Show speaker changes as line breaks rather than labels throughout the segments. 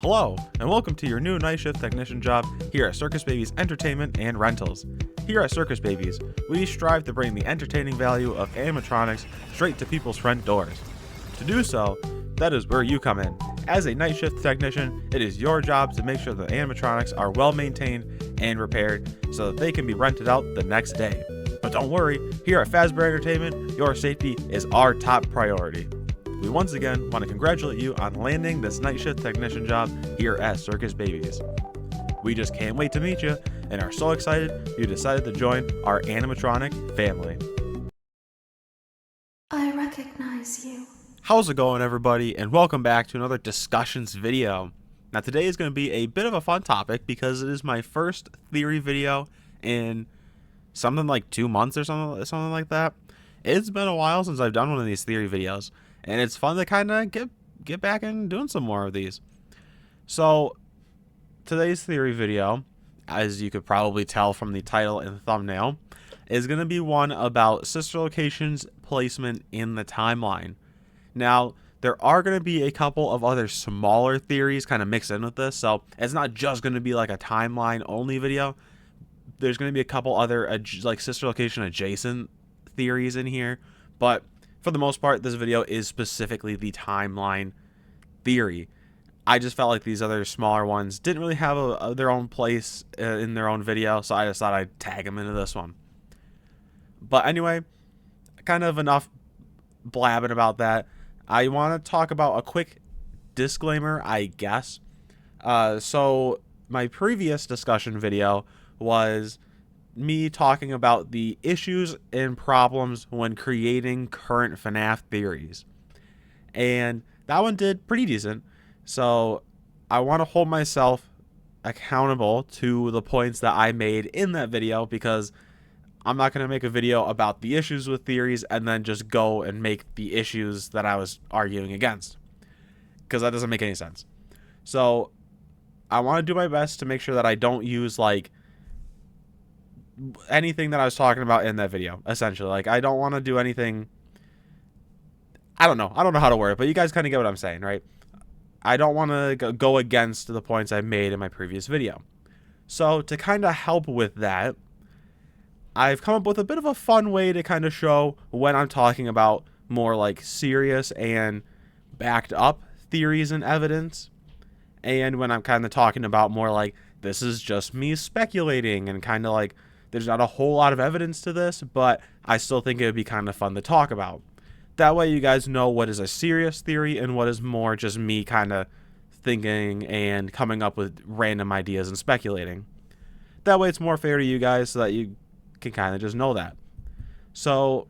Hello, and welcome to your new night shift technician job here at Circus Babies Entertainment and Rentals. Here at Circus Babies, we strive to bring the entertaining value of animatronics straight to people's front doors. To do so, that is where you come in. As a night shift technician, it is your job to make sure the animatronics are well maintained and repaired so that they can be rented out the next day. But don't worry, here at Fazbear Entertainment, your safety is our top priority. We once again want to congratulate you on landing this night shift technician job here at Circus Babies. We just can't wait to meet you and are so excited you decided to join our animatronic family.
I recognize you.
How's it going, everybody, and welcome back to another discussions video. Now today is going to be a bit of a fun topic because it is my first theory video in something like 2 months or something like that. It's been a while since I've done one of these theory videos, and it's fun to kind of get back and doing some more of these. So today's theory video, as you could probably tell from the title and the thumbnail, is going to be one about sister locations placement in the timeline. Now, there are going to be a couple of other smaller theories kind of mixed in with this, so it's not just going to be like a timeline only video. There's going to be a couple other like sister location adjacent theories in here, but for the most part, this video is specifically the timeline theory. I just felt like these other smaller ones didn't really have their own place in their own video, so I just thought I'd tag them into this one. But anyway, kind of enough blabbing about that. I want to talk about a quick disclaimer, I guess. So my previous discussion video was me talking about the issues and problems when creating current FNAF theories. And that one did pretty decent. So I want to hold myself accountable to the points that I made in that video, because I'm not going to make a video about the issues with theories and then just go and make the issues that I was arguing against, because that doesn't make any sense. So I want to do my best to make sure that I don't use like anything that I was talking about in that video, essentially. Like, I don't want to do anything. I don't know how to word it, but you guys kind of get what I'm saying, right? I don't want to go against the points I made in my previous video. So to kind of help with that, I've come up with a bit of a fun way to kind of show when I'm talking about more like serious and backed up theories and evidence, and when I'm kind of talking about more like this is just me speculating and kind of like there's not a whole lot of evidence to this, but I still think it would be kind of fun to talk about. That way you guys know what is a serious theory and what is more just me kind of thinking and coming up with random ideas and speculating. That way it's more fair to you guys so that you can kind of just know that. So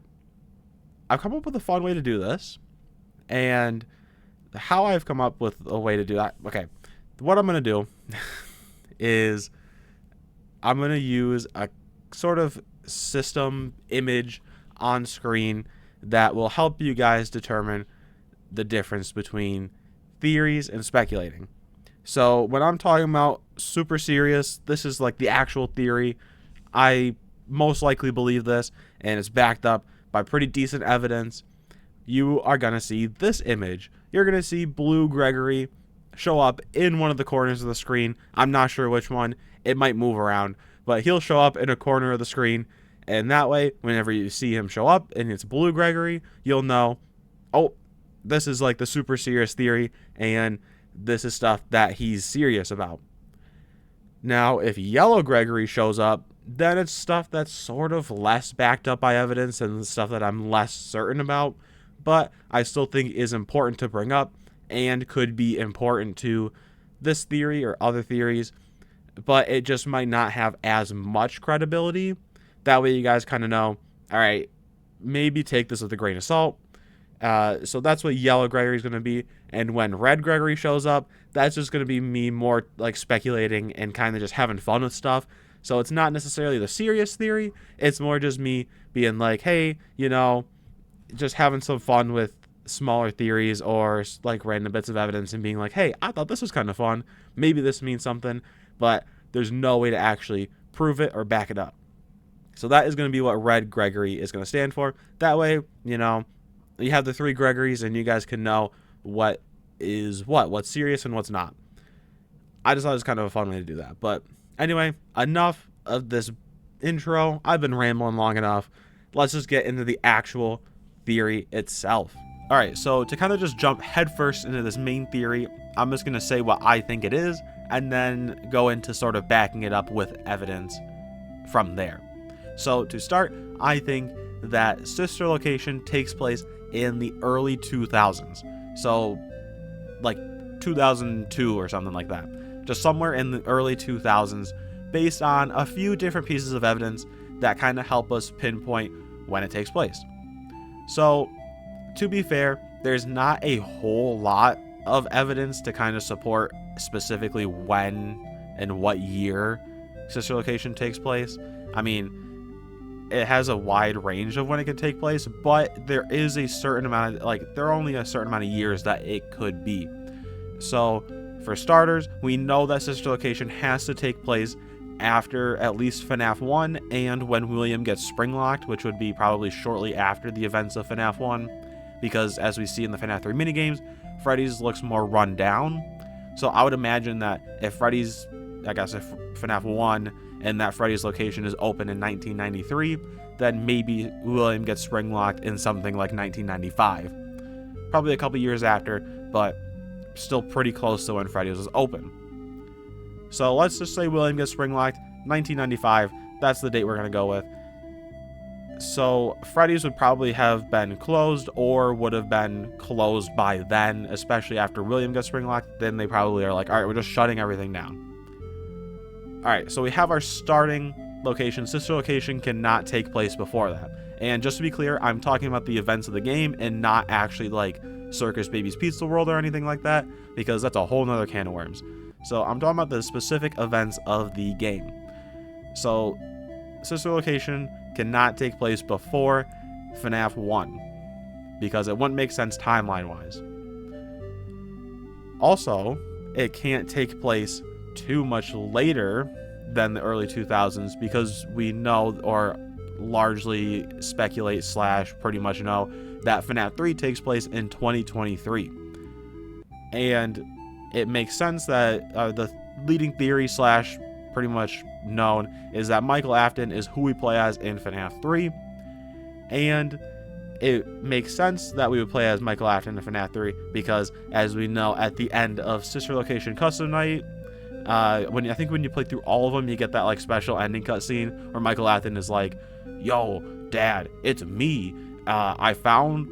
I've come up with a fun way to do this, and how I've come up with a way to do that. Okay, what I'm going to do is I'm going to use a sort of system image on screen that will help you guys determine the difference between theories and speculating. So when I'm talking about super serious, this is like the actual theory. I most likely believe this, and it's backed up by pretty decent evidence. You are going to see this image. You're going to see Blue Gregory show up in one of the corners of the screen. I'm not sure which one. It might move around, but he'll show up in a corner of the screen, and that way, whenever you see him show up and it's Blue Gregory, you'll know, oh, this is like the super serious theory, and this is stuff that he's serious about. Now, if Yellow Gregory shows up, then it's stuff that's sort of less backed up by evidence and stuff that I'm less certain about, but I still think is important to bring up and could be important to this theory or other theories, but it just might not have as much credibility. That way you guys kind of know, all right, maybe take this with a grain of salt. So that's what Yellow Gregory is going to be. And when Red Gregory shows up, that's just going to be me more like speculating and kind of just having fun with stuff. So it's not necessarily the serious theory. It's more just me being like, hey, you know, just having some fun with smaller theories or like random bits of evidence and being like, hey, I thought this was kind of fun. Maybe this means something, but there's no way to actually prove it or back it up. So that is going to be what Red Gregory is going to stand for. That way, you know, you have the three Gregorys and you guys can know what is what's serious and what's not. I just thought it was kind of a fun way to do that. But anyway, enough of this intro. I've been rambling long enough. Let's just get into the actual theory itself. All right, so to kind of just jump headfirst into this main theory, I'm just going to say what I think it is and then go into sort of backing it up with evidence from there. So to start, I think that Sister Location takes place in the early 2000s. So like 2002 or something like that. Just somewhere in the early 2000s, based on a few different pieces of evidence that kind of help us pinpoint when it takes place. So, to be fair, there's not a whole lot of evidence to kind of support specifically when and what year Sister Location takes place. I mean, it has a wide range of when it can take place, but there is a certain amount of, like, there are only a certain amount of years that it could be. So, for starters, we know that Sister Location has to take place after at least FNAF 1 and when William gets springlocked, which would be probably shortly after the events of FNAF 1, because as we see in the FNAF 3 minigames, Freddy's looks more run down. So I would imagine that if FNAF 1 and that Freddy's location is open in 1993, then maybe William gets springlocked in something like 1995. Probably a couple years after, but still pretty close to when Freddy's was open. So let's just say William gets springlocked, 1995. That's the date we're going to go with. So Freddy's would probably have been closed or would have been closed by then, especially after William gets springlocked. Then they probably are like, all right, we're just shutting everything down. All right, so we have our starting location. Sister Location cannot take place before that. And just to be clear, I'm talking about the events of the game and not actually like Circus Baby's Pizza World or anything like that, because that's a whole nother can of worms. So I'm talking about the specific events of the game. So Sister Location cannot take place before FNAF 1 because it wouldn't make sense timeline wise. Also, it can't take place too much later than the early 2000s because we know, or largely speculate / pretty much know, that FNAF 3 takes place in 2023. And it makes sense that the leading theory / pretty much known is that Michael Afton is who we play as in FNAF 3. And it makes sense that we would play as Michael Afton in FNAF 3 because, as we know, at the end of Sister Location Custom Night, when you play through all of them, you get that like special ending cutscene where Michael Afton is like, "Yo, Dad, it's me. I found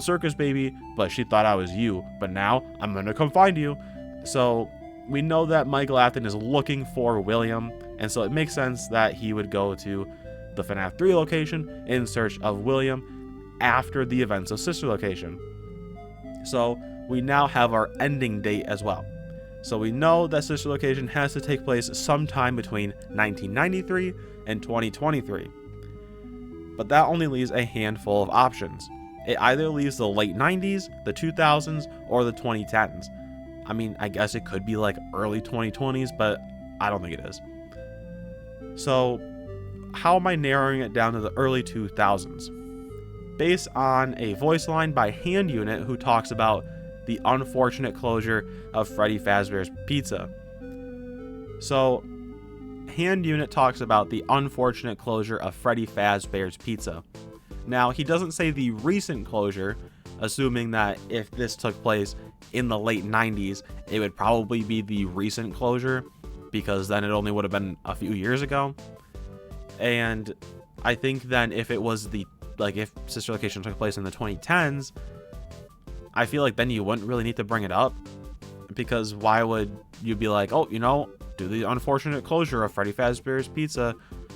Circus Baby, but she thought I was you. But now I'm gonna come find you." So we know that Michael Afton is looking for William, and so it makes sense that he would go to the FNAF 3 location in search of William after the events of Sister Location. So we now have our ending date as well. So we know that Sister Location has to take place sometime between 1993 and 2023. But that only leaves a handful of options. It either leaves the late 90s, the 2000s, or the 2010s. I mean, I guess it could be like early 2020s, but I don't think it is. So how am I narrowing it down to the early 2000s? Based on a voice line by Hand Unit who talks about the unfortunate closure of Freddy Fazbear's Pizza. So Hand Unit talks about the unfortunate closure of Freddy Fazbear's Pizza. Now, he doesn't say the recent closure, assuming that if this took place in the late 90s, it would probably be the recent closure, because then it only would have been a few years ago. And I think then if it was if Sister Location took place in the 2010s, I feel like then you wouldn't really need to bring it up, because why would you be like, oh, do the unfortunate closure of Freddy Fazbear's Pizza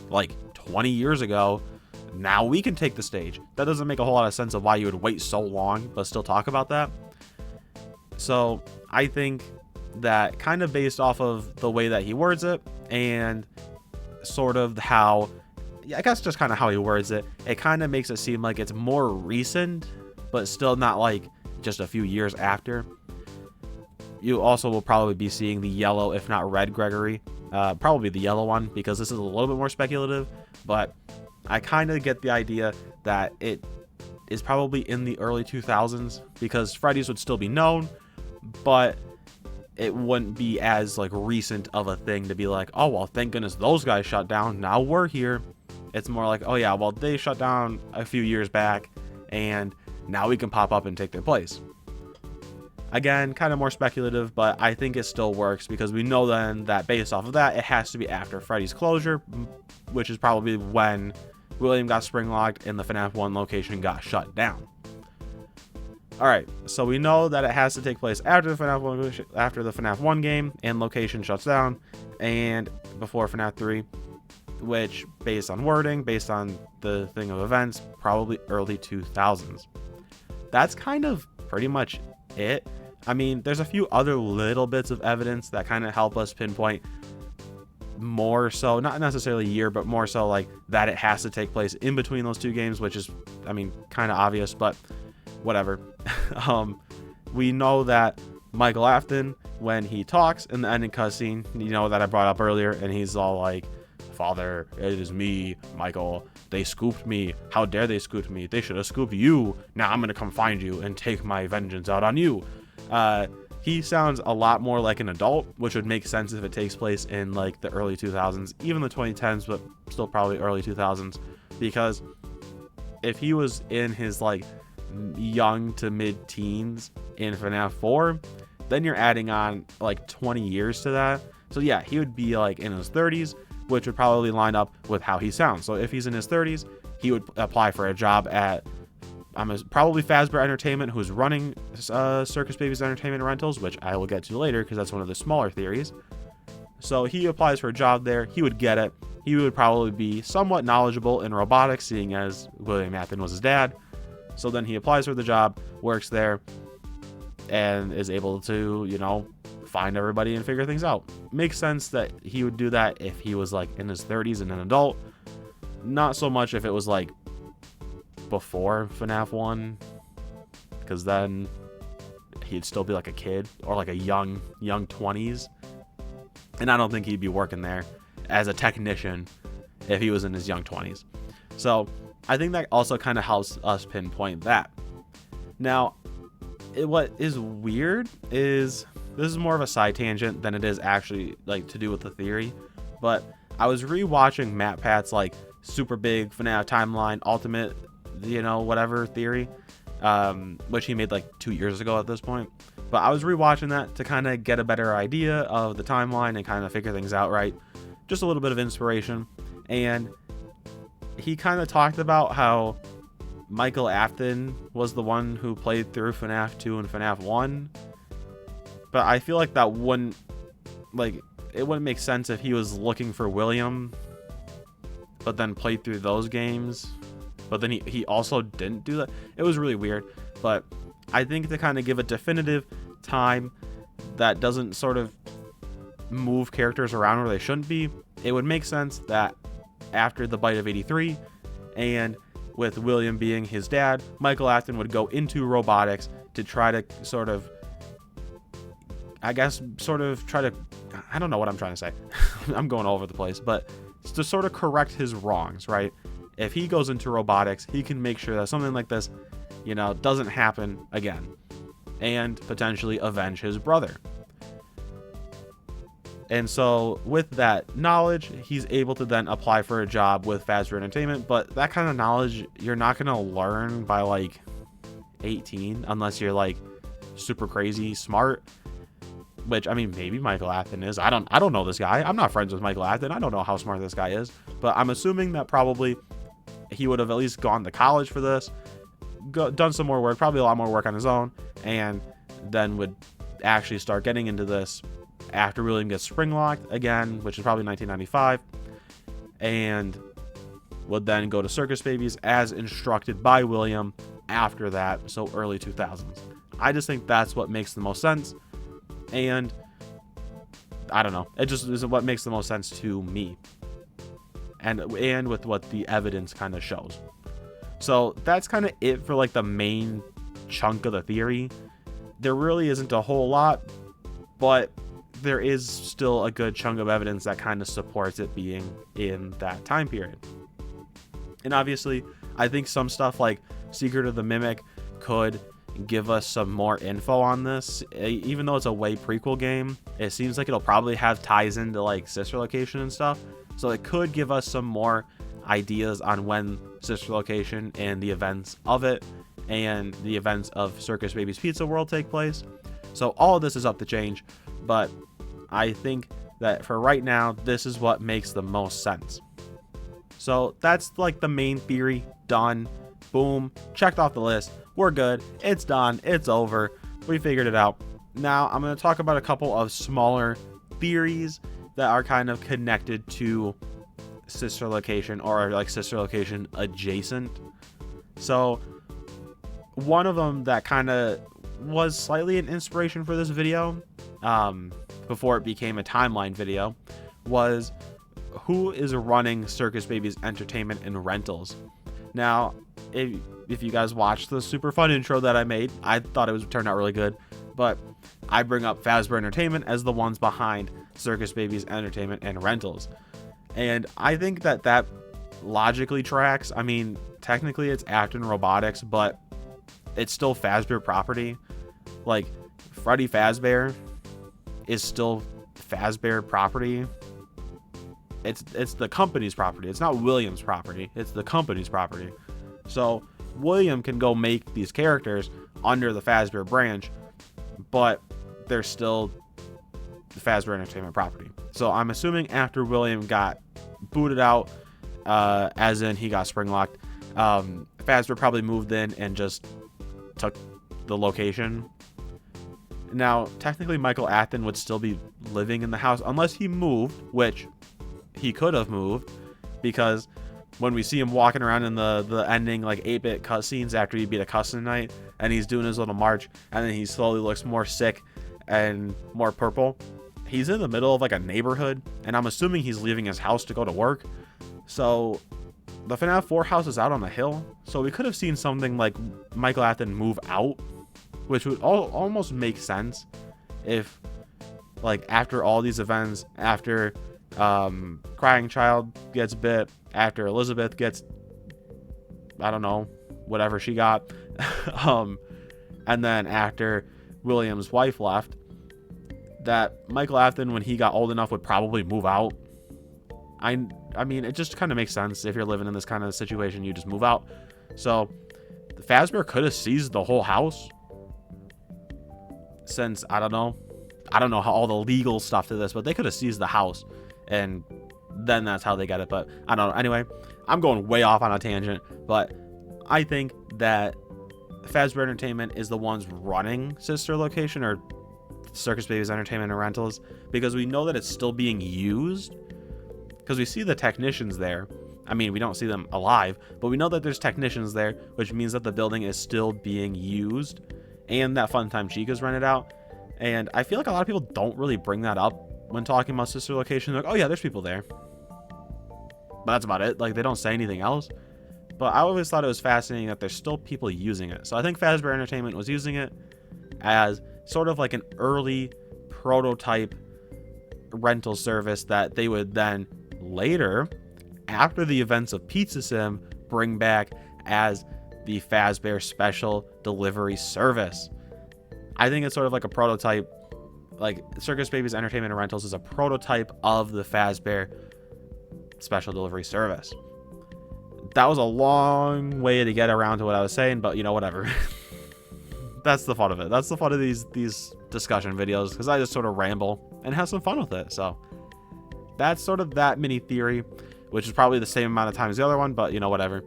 like 20 years ago, now we can take the stage. That doesn't make a whole lot of sense of why you would wait so long but still talk about that. So I think that kind of based off of the way that he words it and sort of how, I guess just kind of how he words it, it kind of makes it seem like it's more recent, but still not like just a few years after. You also will probably be seeing the yellow, if not red, Gregory. Probably the yellow one, because this is a little bit more speculative, but I kind of get the idea that it is probably in the early 2000s, because Freddy's would still be known, but it wouldn't be as like recent of a thing to be like, oh well, thank goodness those guys shut down, now we're here. It's more like, oh yeah, well they shut down a few years back and now we can pop up and take their place. Again, kind of more speculative, but I think it still works because we know then that based off of that, it has to be after Freddy's closure, which is probably when William got spring locked and the FNAF 1 location got shut down. Alright, so we know that it has to take place after the FNAF 1 game and location shuts down, and before FNAF 3, which, based on wording, based on the thing of events, probably early 2000s. That's kind of pretty much it. I mean, there's a few other little bits of evidence that kind of help us pinpoint more so, not necessarily a year, but more so like that it has to take place in between those two games, which is, I mean, kind of obvious, but whatever. We know that Michael Afton, when he talks in the ending cutscene, you know, that I brought up earlier, and he's all like, "Father, it is me, Michael. They scooped me. How dare they scoop me? They should have scooped you. Now I'm gonna come find you and take my vengeance out on you." He sounds a lot more like an adult, which would make sense if it takes place in like the early 2000s, even the 2010s, but still probably early 2000s, because if he was in his like young to mid-teens in FNAF 4, then you're adding on like 20 years to that. So yeah, he would be like in his 30s, which would probably line up with how he sounds. So if he's in his 30s, he would apply for a job at probably Fazbear Entertainment, who's running Circus Baby's Entertainment Rentals, which I will get to later because that's one of the smaller theories. So he applies for a job there. He would get it. He would probably be somewhat knowledgeable in robotics, seeing as William Afton was his dad. So then he applies for the job, works there, and is able to, you know, find everybody and figure things out. Makes sense that he would do that if he was like in his 30s and an adult. Not so much if it was like before FNAF 1, because then he'd still be like a kid or like a young 20s, and I don't think he'd be working there as a technician if he was in his young 20s. So I think that also kind of helps us pinpoint that. Now, what is weird is, this is more of a side tangent than it is actually like to do with the theory, but I was rewatching Matt Pat's like super big FNAF timeline ultimate, you know, whatever theory, which he made like 2 years ago at this point. But I was rewatching that to kind of get a better idea of the timeline and kind of figure things out, right? Just a little bit of inspiration. And he kind of talked about how Michael Afton was the one who played through FNAF 2 and FNAF 1. But I feel like that wouldn't, like, it wouldn't make sense if he was looking for William, but then played through those games. But then he also didn't do that. It was really weird. But I think to kind of give a definitive time that doesn't sort of move characters around where they shouldn't be, it would make sense that after the bite of 83, and with William being his dad, Michael Afton would go into robotics to try to sort of, I guess, sort of try to, I don't know what I'm trying to say. I'm going all over the place, but to sort of correct his wrongs, right? If he goes into robotics, he can make sure that something like this, you know, doesn't happen again, and potentially avenge his brother. And so with that knowledge, he's able to then apply for a job with Fazbear Entertainment. But that kind of knowledge, you're not going to learn by like 18 unless you're like super crazy smart. Which, I mean, maybe Michael Afton is. I don't know this guy. I'm not friends with Michael Afton. I don't know how smart this guy is. But I'm assuming that probably he would have at least gone to college for this, done some more work, probably a lot more work on his own, and then would actually start getting into this after William gets spring locked again, which is probably 1995, and would then go to Circus Babies as instructed by William after that, so early 2000s. I just think that's what makes the most sense, and I don't know, it just is what makes the most sense to me, and with what the evidence kind of shows. So that's kind of it for like the main chunk of the theory. There really isn't a whole lot, but there is still a good chunk of evidence that kind of supports it being in that time period. And obviously, I think some stuff like Secret of the Mimic could give us some more info on this. Even though it's a way prequel game, it seems like it'll probably have ties into like Sister Location and stuff. So it could give us some more ideas on when Sister Location and the events of it and the events of Circus Baby's Pizza World take place. So all of this is up to change, but I think that for right now, this is what makes the most sense. So that's like the main theory done. Boom, checked off the list. We're good. It's done. It's over. We figured it out. Now I'm going to talk about a couple of smaller theories that are kind of connected to Sister Location or like Sister Location adjacent. So one of them that kind of was slightly an inspiration for this video, before it became a timeline video, was who is running Circus Baby's entertainment and rentals. Now, if you guys watched the super fun intro that I made, I thought it turned out really good, but I bring up Fazbear Entertainment as the ones behind Circus Baby's entertainment and rentals. And I think that logically tracks. I mean, technically it's Acton Robotics, but it's still Fazbear property. Like, Freddy Fazbear is still Fazbear property. It's the company's property. It's not William's property. It's the company's property. So William can go make these characters under the Fazbear branch, but they're still the Fazbear Entertainment property. So I'm assuming after William got booted out, as in he got spring locked, Fazbear probably moved in and just took the location. Now, technically Michael Acton would still be living in the house unless he moved, which he could have moved, because when we see him walking around in the ending like 8-bit cutscenes after he beat a custom night and he's doing his little march and then he slowly looks more sick and more purple, he's in the middle of like a neighborhood, and I'm assuming he's leaving his house to go to work. So the FNAF 4 house is out on a hill, so we could have seen something like Michael Acton move out, which would almost make sense if, like, after all these events, after Crying Child gets bit, after Elizabeth gets, I don't know, whatever she got, and then after William's wife left, that Michael Acton, when he got old enough, would probably move out. I mean, it just kind of makes sense. If you're living in this kind of situation, you just move out. So the Fazbear could have seized the whole house, since I don't know how all the legal stuff to this, but they could have seized the house, and then that's how they get it. But I don't know. Anyway, I'm going way off on a tangent, but I think that Fazbear Entertainment is the ones running Sister Location or Circus Baby's Entertainment and Rentals, because we know that it's still being used, because we see the technicians there. I mean, we don't see them alive, but we know that there's technicians there, which means that the building is still being used, and that Funtime Chica's rented out. And I feel like a lot of people don't really bring that up when talking about Sister Location. They're like, oh yeah, there's people there, but that's about it. Like, they don't say anything else. But I always thought it was fascinating that there's still people using it. So I think Fazbear Entertainment was using it as sort of like an early prototype rental service that they would then later, after the events of Pizza Sim, bring back as the Fazbear Special Delivery Service. I think it's sort of like a prototype. Like, Circus Baby's Entertainment and Rentals is a prototype of the Fazbear Special Delivery Service. That was a long way to get around to what I was saying, but you know, whatever. That's the fun of it. That's the fun of these discussion videos, because I just sort of ramble and have some fun with it. So that's sort of that mini theory, which is probably the same amount of time as the other one, but you know, whatever.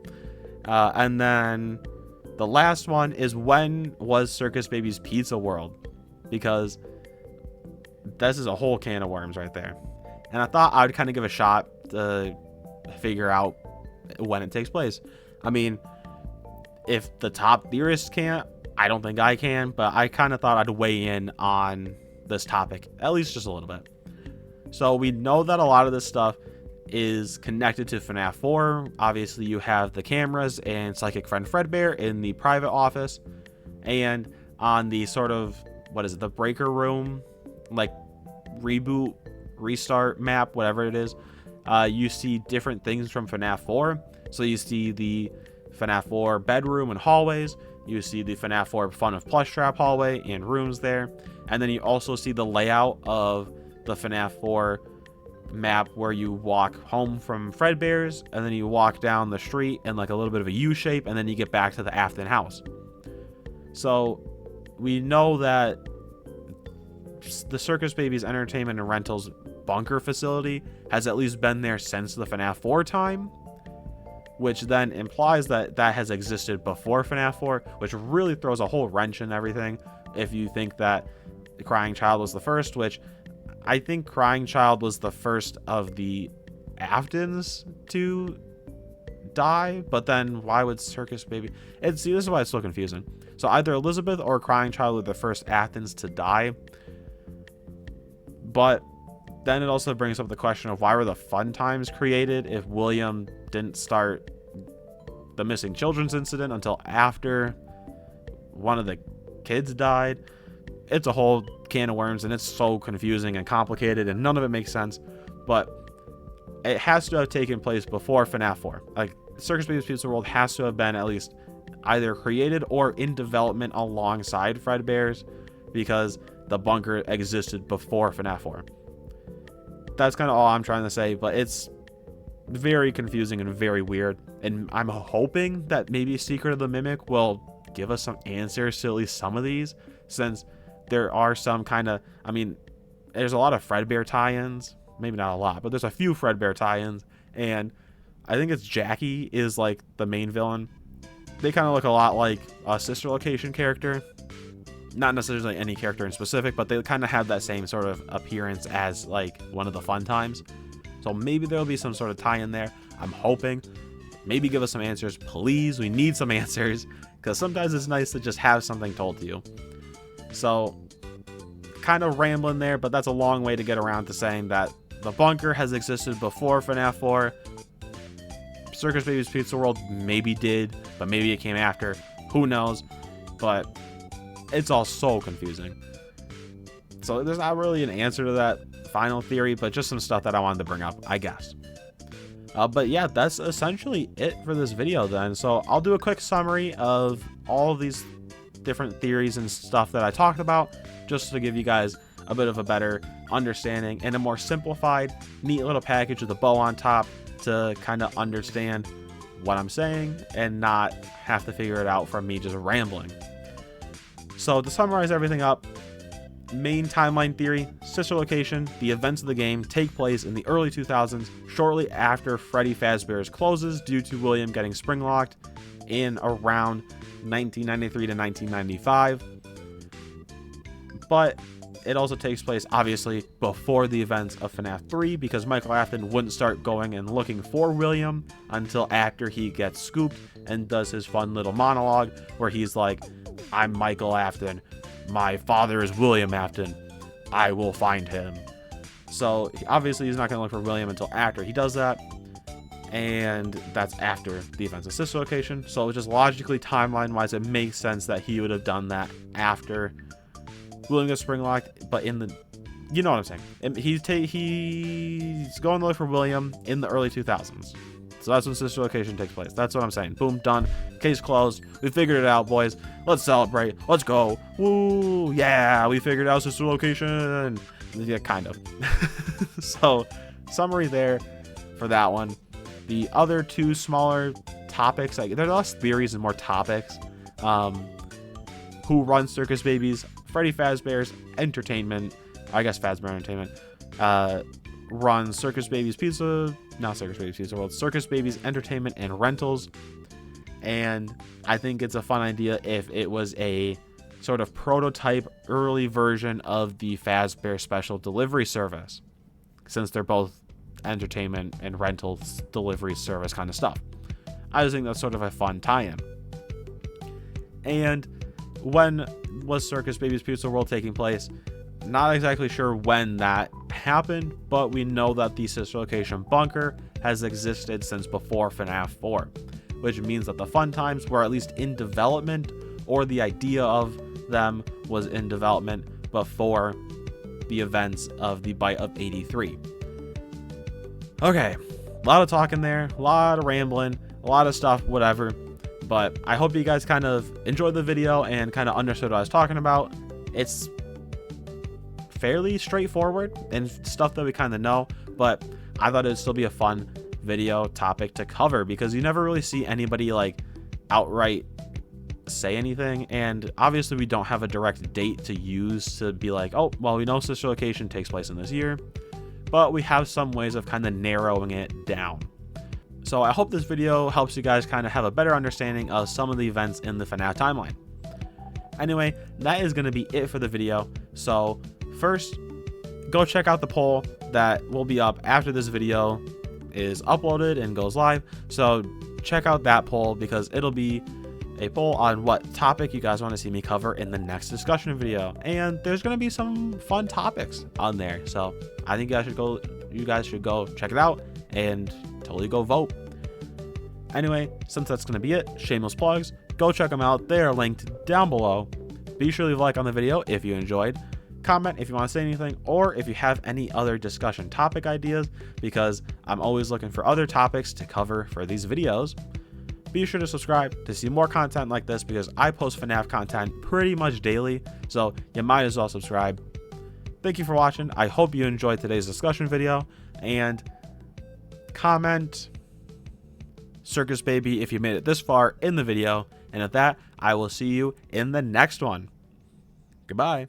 And then the last one is, when was Circus Baby's Pizza World? Because this is a whole can of worms right there. And I thought I would kind of give a shot to figure out when it takes place. I mean, if the top theorists can't, I don't think I can, but I kind of thought I'd weigh in on this topic, at least just a little bit. So we know that a lot of this stuff is connected to FNAF 4. Obviously, you have the cameras and Psychic Friend Fredbear in the private office, and on the sort of, what is it, the breaker room, like reboot, restart map, whatever it is, you see different things from FNAF 4. So you see the FNAF 4 bedroom and hallways. You see the FNAF 4 Fun of Plush Trap hallway and rooms there. And then you also see the layout of the FNAF 4 map where you walk home from Fredbear's, and then you walk down the street in like a little bit of a U shape, and then you get back to the Afton house. So we know that the Circus Babies Entertainment and Rentals bunker facility has at least been there since the FNAF 4 time, which then implies that that has existed before FNAF 4, which really throws a whole wrench in everything if you think that the Crying Child was the first, which I think Crying Child was the first of the Aftons to die, but then why would Circus Baby... See, this is why it's so confusing. So either Elizabeth or Crying Child were the first Aftons to die, but then it also brings up the question of why were the Fun Times created if William didn't start the missing children's incident until after one of the kids died. It's a whole can of worms, and it's so confusing and complicated, and none of it makes sense, but it has to have taken place before FNAF 4. Like, Circus Baby's Pizza World has to have been at least either created or in development alongside Fredbear's, because the bunker existed before FNAF 4. That's kind of all I'm trying to say, but it's very confusing and very weird, and I'm hoping that maybe Secret of the Mimic will give us some answers to at least some of these, since there are some kind of, I mean, there's a lot of Fredbear tie-ins, maybe not a lot, but there's a few Fredbear tie-ins, and I think it's Jackie is like the main villain. They kind of look a lot like a Sister Location character, not necessarily any character in specific, but they kind of have that same sort of appearance as like one of the Fun Times. So maybe there'll be some sort of tie-in there. I'm hoping. Maybe give us some answers, please. We need some answers, because sometimes it's nice to just have something told to you. So, kind of rambling there, but that's a long way to get around to saying that the bunker has existed before FNAF 4. Circus Baby's Pizza World maybe did, but maybe it came after. Who knows? But it's all so confusing. So there's not really an answer to that final theory, but just some stuff that I wanted to bring up, I guess. But yeah, that's essentially it for this video then. So I'll do a quick summary of all of these different theories and stuff that I talked about, just to give you guys a bit of a better understanding and a more simplified, neat little package with a bow on top to kind of understand what I'm saying and not have to figure it out from me just rambling. So to summarize everything up, main timeline theory: Sister Location, the events of the game take place in the early 2000s, shortly after Freddy Fazbear's closes due to William getting spring locked in around 1993 to 1995. But it also takes place obviously before the events of FNAF 3, because Michael Afton wouldn't start going and looking for William until after he gets scooped and does his fun little monologue where he's like, "I'm Michael Afton. My father is William Afton. I will find him." So obviously he's not going to look for William until after he does that. And that's after the events of Sister Location. So just logically, timeline-wise, it makes sense that he would have done that after William gets spring locked. But in the, you know what I'm saying? He's going to look for William in the early 2000s. So that's when Sister Location takes place. That's what I'm saying. Boom, done. Case closed. We figured it out, boys. Let's celebrate. Let's go. Woo! Yeah, we figured out Sister Location. Yeah, kind of. So, summary there for that one. The other two smaller topics, like, there's less theories and more topics. Who runs Circus Babies? Freddy Fazbear's Entertainment, I guess Fazbear Entertainment, runs Circus Babies Pizza, not Circus Babies Pizza World, Circus Babies Entertainment and Rentals. And I think it's a fun idea if it was a sort of prototype early version of the Fazbear Special Delivery Service, since they're both entertainment and rentals delivery service kind of stuff. I just think that's sort of a fun tie-in. And when was Circus Babies Pizza World taking place? Not exactly sure when that happened, but we know that the Sister Location bunker has existed since before FNAF 4, which means that the Fun Times were at least in development, or the idea of them was in development before the events of the Bite of 83. Okay, a lot of talking there, a lot of rambling, a lot of stuff, whatever. But I hope you guys kind of enjoyed the video and kind of understood what I was talking about. It's fairly straightforward and stuff that we kind of know, but I thought it'd still be a fun video topic to cover because you never really see anybody like outright say anything, and obviously we don't have a direct date to use to be like, oh well, we know Sister Location takes place in this year, but we have some ways of kind of narrowing it down. So I hope this video helps you guys kind of have a better understanding of some of the events in the FNAF timeline. Anyway, that is going to be it for the video. So first, go check out the poll that will be up after this video is uploaded and goes live. So check out that poll because it'll be a poll on what topic you guys want to see me cover in the next discussion video, and there's going to be some fun topics on there. So I think you guys should go check it out and totally go vote. Anyway, since that's going to be it, Shameless Plugs, go check them out. They are linked down below. Be sure to leave a like on the video if you enjoyed. Comment if you want to say anything, or if you have any other discussion topic ideas, because I'm always looking for other topics to cover for these videos. Be sure to subscribe to see more content like this because I post FNAF content pretty much daily, so you might as well subscribe. Thank you for watching. I hope you enjoyed today's discussion video, and comment Circus Baby if you made it this far in the video. And with that, I will see you in the next one. Goodbye.